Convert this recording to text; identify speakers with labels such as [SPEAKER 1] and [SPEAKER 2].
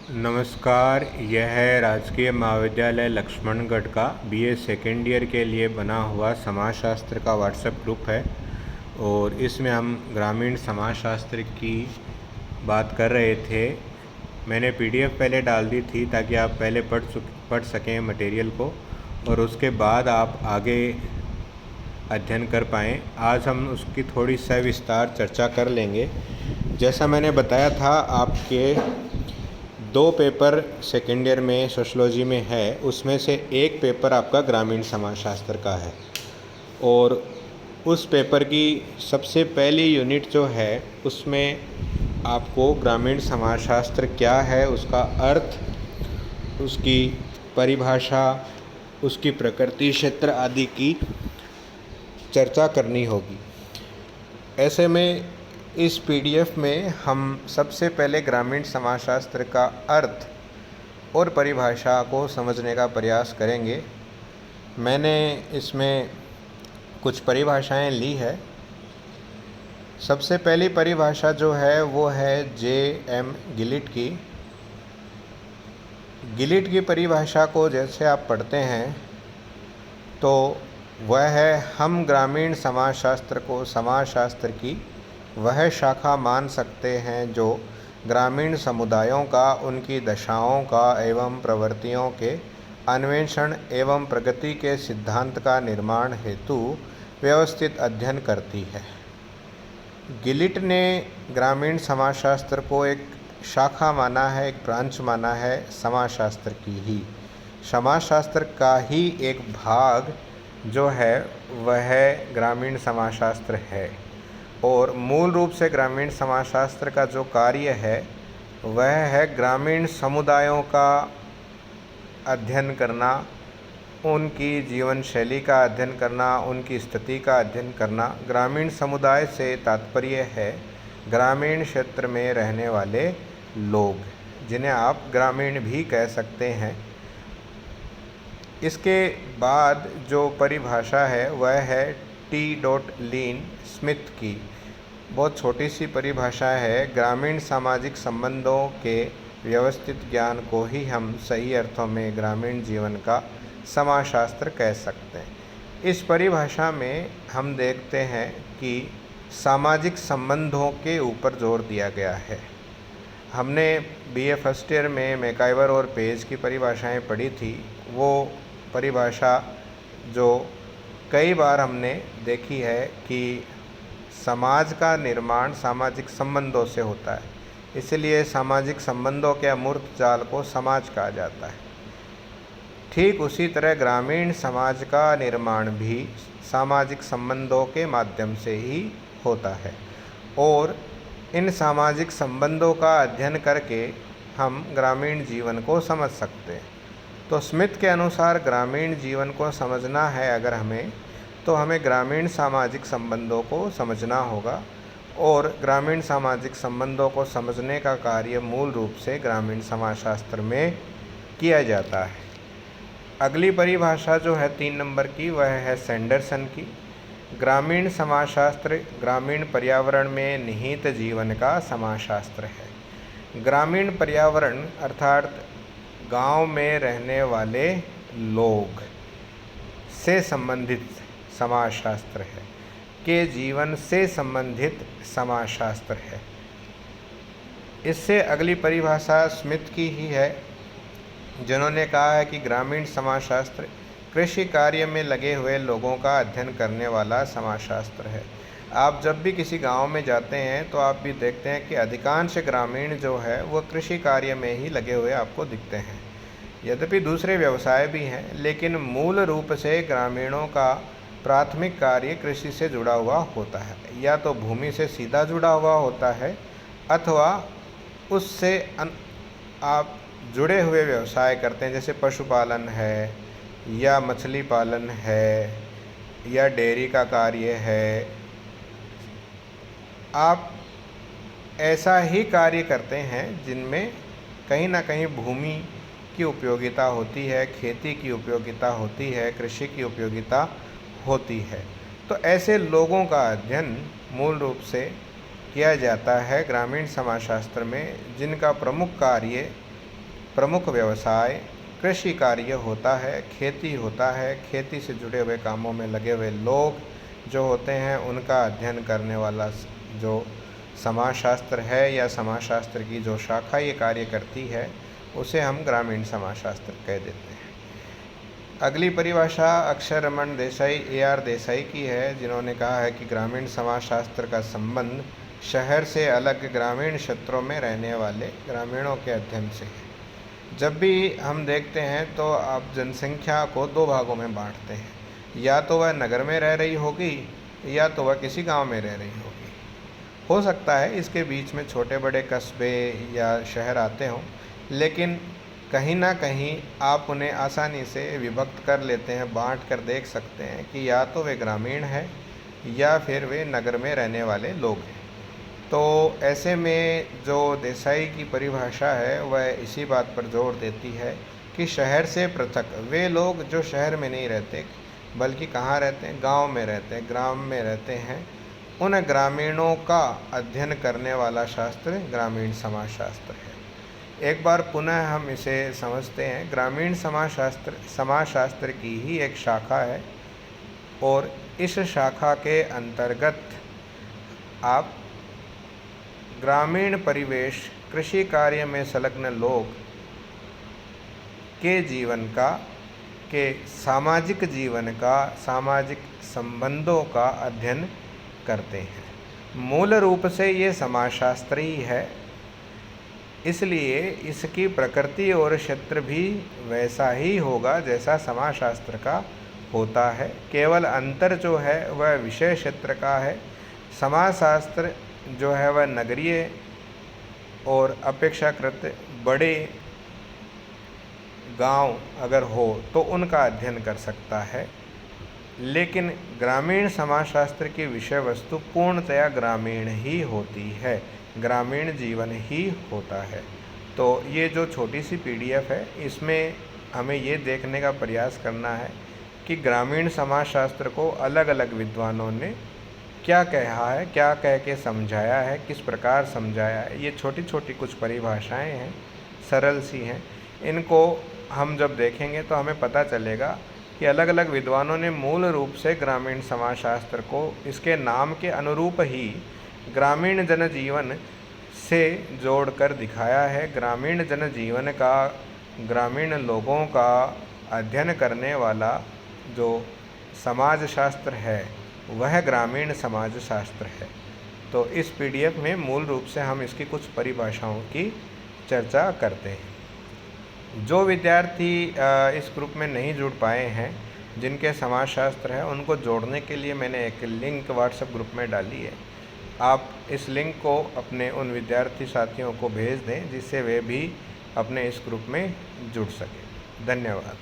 [SPEAKER 1] नमस्कार। यह है राजकीय महाविद्यालय लक्ष्मणगढ़ का बीए सेकेंड ईयर के लिए बना हुआ समाजशास्त्र का व्हाट्सएप ग्रुप है और इसमें हम ग्रामीण समाजशास्त्र की बात कर रहे थे। मैंने पीडीएफ पहले डाल दी थी ताकि आप पहले पढ़ सकें मटेरियल को और उसके बाद आप आगे अध्ययन कर पाएँ। आज हम उसकी थोड़ी सविस्तार चर्चा कर लेंगे। जैसा मैंने बताया था, आपके 2 पेपर सेकेंड ईयर में सोशलॉजी में है, उसमें से एक पेपर आपका ग्रामीण समाजशास्त्र का है और उस पेपर की सबसे पहली यूनिट जो है उसमें आपको ग्रामीण समाजशास्त्र क्या है, उसका अर्थ, उसकी परिभाषा, उसकी प्रकृति क्षेत्र आदि की चर्चा करनी होगी। ऐसे में इस पीडीएफ में हम सबसे पहले ग्रामीण समाजशास्त्र का अर्थ और परिभाषा को समझने का प्रयास करेंगे। मैंने इसमें कुछ परिभाषाएं ली है। सबसे पहली परिभाषा जो है वो है जे.एम. गिलिट की परिभाषा को जैसे आप पढ़ते हैं तो वह है, हम ग्रामीण समाजशास्त्र को समाजशास्त्र की वह शाखा मान सकते हैं जो ग्रामीण समुदायों का, उनकी दशाओं का एवं प्रवृत्तियों के अन्वेषण एवं प्रगति के सिद्धांत का निर्माण हेतु व्यवस्थित अध्ययन करती है। गिलिट ने ग्रामीण समाजशास्त्र को एक शाखा माना है, एक ब्रांच माना है समाजशास्त्र की ही। समाजशास्त्र का ही एक भाग जो है वह ग्रामीण समाजशास्त्र है और मूल रूप से ग्रामीण समाजशास्त्र का जो कार्य है वह है ग्रामीण समुदायों का अध्ययन करना, उनकी जीवन शैली का अध्ययन करना, उनकी स्थिति का अध्ययन करना। ग्रामीण समुदाय से तात्पर्य है ग्रामीण क्षेत्र में रहने वाले लोग, जिन्हें आप ग्रामीण भी कह सकते हैं। इसके बाद जो परिभाषा है वह है टी.लीन स्मिथ की। बहुत छोटी सी परिभाषा है। ग्रामीण सामाजिक संबंधों के व्यवस्थित ज्ञान को ही हम सही अर्थों में ग्रामीण जीवन का समाजशास्त्र कह सकते हैं। इस परिभाषा में हम देखते हैं कि सामाजिक संबंधों के ऊपर जोर दिया गया है। हमने बीए फर्स्ट ईयर में मैकाइवर और पेज की परिभाषाएं पढ़ी थी। वो परिभाषा जो कई बार हमने देखी है कि समाज का निर्माण सामाजिक संबंधों से होता है, इसलिए सामाजिक संबंधों के अमूर्त जाल को समाज कहा जाता है। ठीक उसी तरह ग्रामीण समाज का निर्माण भी सामाजिक संबंधों के माध्यम से ही होता है और इन सामाजिक संबंधों का अध्ययन करके हम ग्रामीण जीवन को समझ सकते हैं। तो स्मिथ के अनुसार ग्रामीण जीवन को समझना है अगर हमें, तो हमें ग्रामीण सामाजिक संबंधों को समझना होगा और ग्रामीण सामाजिक संबंधों को समझने का कार्य मूल रूप से ग्रामीण समाजशास्त्र में किया जाता है। अगली परिभाषा जो है 3 नंबर की, वह है सैंडरसन की। ग्रामीण समाजशास्त्र ग्रामीण पर्यावरण में निहित जीवन का समाजशास्त्र है। ग्रामीण पर्यावरण अर्थात गांव में रहने वाले लोग से संबंधित समाजशास्त्र है, के जीवन से संबंधित समाजशास्त्र है। इससे अगली परिभाषा स्मिथ की ही है, जिन्होंने कहा है कि ग्रामीण समाजशास्त्र कृषि कार्य में लगे हुए लोगों का अध्ययन करने वाला समाजशास्त्र है। आप जब भी किसी गांव में जाते हैं तो आप भी देखते हैं कि अधिकांश ग्रामीण जो है वो कृषि कार्य में ही लगे हुए आपको दिखते हैं। यद्यपि दूसरे व्यवसाय भी हैं, लेकिन मूल रूप से ग्रामीणों का प्राथमिक कार्य कृषि से जुड़ा हुआ होता है। या तो भूमि से सीधा जुड़ा हुआ होता है अथवा उससे आप जुड़े हुए व्यवसाय करते हैं, जैसे पशुपालन है या मछली पालन है या डेयरी का कार्य है। आप ऐसा ही कार्य करते हैं जिनमें कहीं ना कहीं भूमि की उपयोगिता होती है, खेती की उपयोगिता होती है, कृषि की उपयोगिता होती है। तो ऐसे लोगों का अध्ययन मूल रूप से किया जाता है ग्रामीण समाजशास्त्र में, जिनका प्रमुख कार्य प्रमुख व्यवसाय कृषि कार्य होता है, खेती होता है। खेती से जुड़े हुए कामों में लगे हुए लोग जो होते हैं उनका अध्ययन करने वाला जो समाजशास्त्र है या समाजशास्त्र की जो शाखा ये कार्य करती है उसे हम ग्रामीण समाजशास्त्र कह देते हैं। अगली परिभाषा अक्षर रमन देसाई AR देसाई की है, जिन्होंने कहा है कि ग्रामीण समाजशास्त्र का संबंध शहर से अलग ग्रामीण क्षेत्रों में रहने वाले ग्रामीणों के अध्ययन से है। जब भी हम देखते हैं तो आप जनसंख्या को दो भागों में बांटते हैं, या तो वह नगर में रह रही होगी या तो वह किसी गांव में रह रही होगी। हो सकता है इसके बीच में छोटे बड़े कस्बे या शहर आते हों, लेकिन कहीं ना कहीं आप उन्हें आसानी से विभक्त कर लेते हैं, बांट कर देख सकते हैं कि या तो वे ग्रामीण हैं या फिर वे नगर में रहने वाले लोग हैं। तो ऐसे में जो देसाई की परिभाषा है वह इसी बात पर जोर देती है कि शहर से पृथक वे लोग जो शहर में नहीं रहते बल्कि कहाँ रहते हैं, गांव में रहते हैं, ग्राम में रहते हैं, उन ग्रामीणों का अध्ययन करने वाला शास्त्र ग्रामीण समाजशास्त्र है। एक बार पुनः हम इसे समझते हैं। ग्रामीण समाजशास्त्र की ही एक शाखा है और इस शाखा के अंतर्गत आप ग्रामीण परिवेश, कृषि कार्य में संलग्न लोग के जीवन का, के सामाजिक जीवन का, सामाजिक संबंधों का अध्ययन करते हैं। मूल रूप से ये समाजशास्त्र ही है, इसलिए इसकी प्रकृति और क्षेत्र भी वैसा ही होगा जैसा समाजशास्त्र का होता है। केवल अंतर जो है वह विषय क्षेत्र का है। समाजशास्त्र जो है वह नगरीय और अपेक्षाकृत बड़े गांव अगर हो तो उनका अध्ययन कर सकता है, लेकिन ग्रामीण समाजशास्त्र की विषय वस्तु पूर्णतया ग्रामीण ही होती है, ग्रामीण जीवन ही होता है। तो ये जो छोटी सी PDF है इसमें हमें ये देखने का प्रयास करना है कि ग्रामीण समाजशास्त्र को अलग अलग विद्वानों ने क्या कहा है, क्या कह के समझाया है, किस प्रकार समझाया है। ये छोटी छोटी कुछ परिभाषाएं हैं, सरल सी हैं। इनको हम जब देखेंगे तो हमें पता चलेगा कि अलग अलग विद्वानों ने मूल रूप से ग्रामीण समाजशास्त्र को इसके नाम के अनुरूप ही ग्रामीण जनजीवन से जोड़कर दिखाया है। ग्रामीण जनजीवन का, ग्रामीण लोगों का अध्ययन करने वाला जो समाजशास्त्र है वह ग्रामीण समाजशास्त्र है। तो इस PDF में मूल रूप से हम इसकी कुछ परिभाषाओं की चर्चा करते हैं। जो विद्यार्थी इस ग्रुप में नहीं जुड़ पाए हैं, जिनके समाजशास्त्र है, उनको जोड़ने के लिए मैंने एक लिंक WhatsApp ग्रुप में डाली है। आप इस लिंक को अपने उन विद्यार्थी साथियों को भेज दें जिससे वे भी अपने इस ग्रुप में जुड़ सकें। धन्यवाद।